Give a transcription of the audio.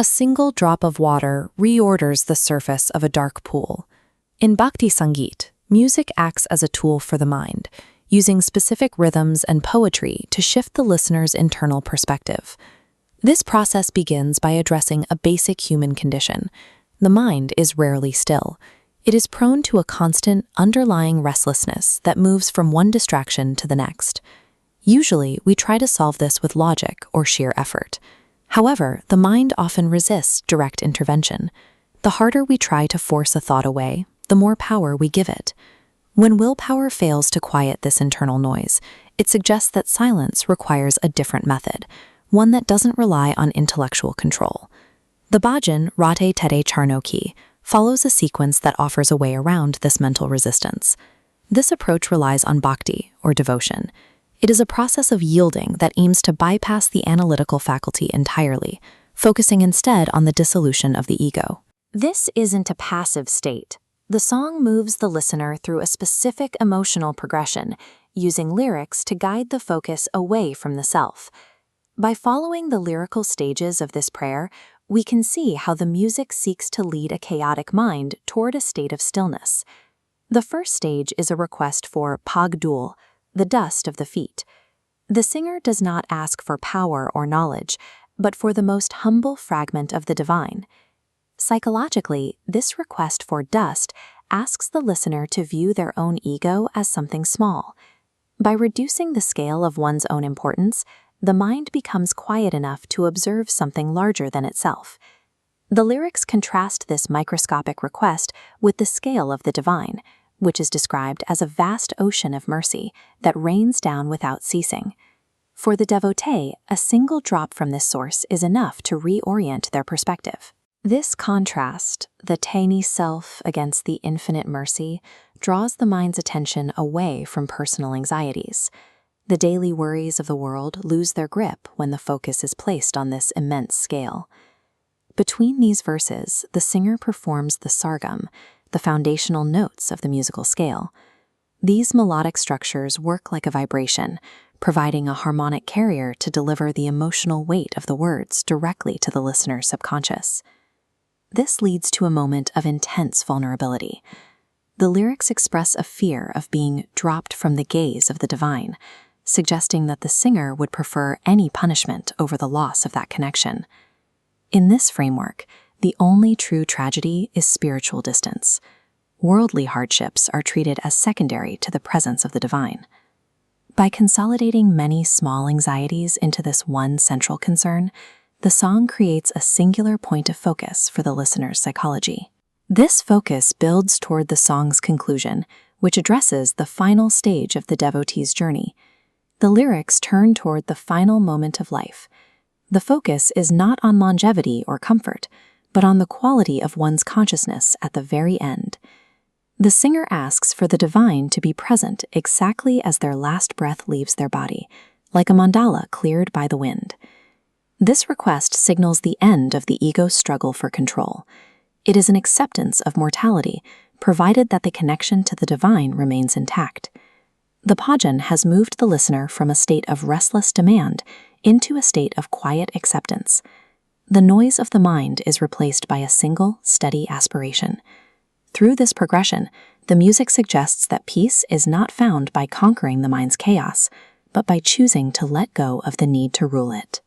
A single drop of water reorders the surface of a dark pool. In Bhakti Sangeet, music acts as a tool for the mind, using specific rhythms and poetry to shift the listener's internal perspective. This process begins by addressing a basic human condition. The mind is rarely still. It is prone to a constant, underlying restlessness that moves from one distraction to the next. Usually, we try to solve this with logic or sheer effort. However, the mind often resists direct intervention. The harder we try to force a thought away, the more power we give it. When willpower fails to quiet this internal noise, it suggests that silence requires a different method, one that doesn't rely on intellectual control. The bhajan Radhe Tere Charno follows a sequence that offers a way around this mental resistance. This approach relies on bhakti, or devotion. It is a process of yielding that aims to bypass the analytical faculty entirely, focusing instead on the dissolution of the ego. This isn't a passive state. The song moves the listener through a specific emotional progression, using lyrics to guide the focus away from the self. By following the lyrical stages of this prayer, we can see how the music seeks to lead a chaotic mind toward a state of stillness. The first stage is a request for pagdul, the dust of the feet. The singer does not ask for power or knowledge, but for the most humble fragment of the divine. Psychologically, this request for dust asks the listener to view their own ego as something small. By reducing the scale of one's own importance, the mind becomes quiet enough to observe something larger than itself. The lyrics contrast this microscopic request with the scale of the divine, which is described as a vast ocean of mercy that rains down without ceasing. For the devotee, a single drop from this source is enough to reorient their perspective. This contrast, the tiny self against the infinite mercy, draws the mind's attention away from personal anxieties. The daily worries of the world lose their grip when the focus is placed on this immense scale. Between these verses, the singer performs the sargam, the foundational notes of the musical scale. These melodic structures work like a vibration, providing a harmonic carrier to deliver the emotional weight of the words directly to the listener's subconscious. This leads to a moment of intense vulnerability. The lyrics express a fear of being dropped from the gaze of the divine, suggesting that the singer would prefer any punishment over the loss of that connection. In this framework, the only true tragedy is spiritual distance. Worldly hardships are treated as secondary to the presence of the divine. By consolidating many small anxieties into this one central concern, the song creates a singular point of focus for the listener's psychology. This focus builds toward the song's conclusion, which addresses the final stage of the devotee's journey. The lyrics turn toward the final moment of life. The focus is not on longevity or comfort, but on the quality of one's consciousness at the very end. The singer asks for the divine to be present exactly as their last breath leaves their body, like a mandala cleared by the wind. This request signals the end of the ego's struggle for control. It is an acceptance of mortality, provided that the connection to the divine remains intact. The bhajan has moved the listener from a state of restless demand into a state of quiet acceptance. The noise of the mind is replaced by a single, steady aspiration. Through this progression, the music suggests that peace is not found by conquering the mind's chaos, but by choosing to let go of the need to rule it.